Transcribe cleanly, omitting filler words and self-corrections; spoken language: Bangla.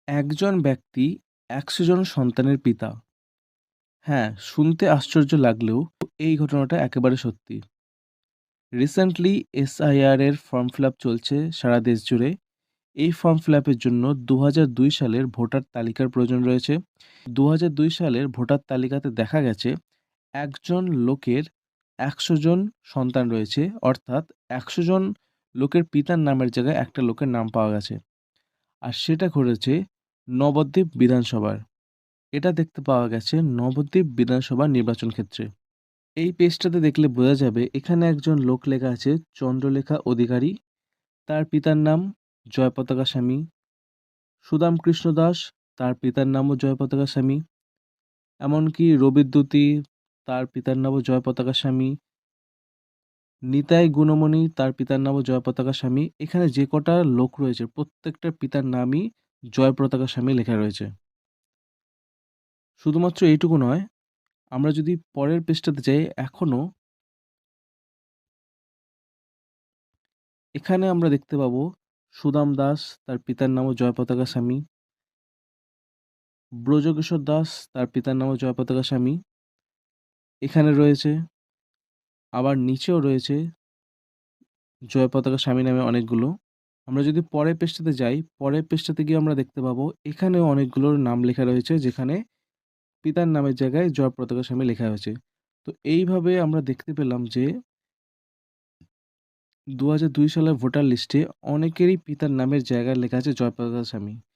একজন ব্যক্তি ১০০ জন সন্তানের পিতা। হ্যাঁ, শুনতে আশ্চর্য লাগলেও এই ঘটনাটা একেবারে সত্যি। রিসেন্টলি এসআইআর এর ফর্ম ফিল আপ চলছে সারা দেশ জুড়ে। এই ফর্ম ফিল আপের জন্য ২০০২ সালের ভোটার তালিকার প্রয়োজন রয়েছে। ২০০২ সালের ভোটার তালিকাতে দেখা গেছে একজন লোকের ১০০ জন সন্তান রয়েছে। অর্থাৎ ১০০ জন লোকের পিতার নামের জায়গায় একটা লোকের নাম পাওয়া গেছে। আর সেটা ঘটেছে নবদ্বীপ বিধানসভার। এটা দেখতে পাওয়া গেছে নবদ্বীপ বিধানসভা নির্বাচন ক্ষেত্রে। এই পেজটাতে দেখলে বোঝা যাবে এখানে একজন লোক লেখা আছে চন্দ্রলেখা অধিকারী। তার পিতার নাম জয়পতাকা স্বামী। সুদাম কৃষ্ণ দাস, তার পিতার নামও জয়পতাকা স্বামী। এমনকি রবিদ্যুতি, তার পিতার নামও জয়পতাকা স্বামী। নিতাই গুণমণি, তার পিতার নামও জয়পতাকা স্বামী। এখানে যে কটা লোক রয়েছে প্রত্যেকটার পিতার নামই জয়পতাকা স্বামী লেখা রয়েছে। শুধুমাত্র এইটুকু নয়, আমরা যদি পরের পেজটাতে যাই এখনো এখানে আমরা দেখতে পাবো সুদাম দাস, তার পিতার নামও জয়পতাকা স্বামী। ব্রজকিশোর দাস, তার পিতার নামও জয়পতাকা স্বামী। এখানে রয়েছে, আবার নিচেও রয়েছে জয়পতাকা স্বামী নামে অনেকগুলো। আমরা যদি পরের পেজটাতে যাই, পরের পেজটাতে গিয়ে আমরা দেখতে পাবো এখানেও অনেকগুলোর নাম লেখা রয়েছে যেখানে পিতার নামের জায়গায় জয়পতাকা স্বামী লেখা হয়েছে। তো এইভাবে আমরা দেখতে পেলাম যে ২০০২ সালের ভোটার লিস্টে অনেকেরই পিতার নামের জায়গায় লেখা আছে জয়প্রকাশ স্বামী।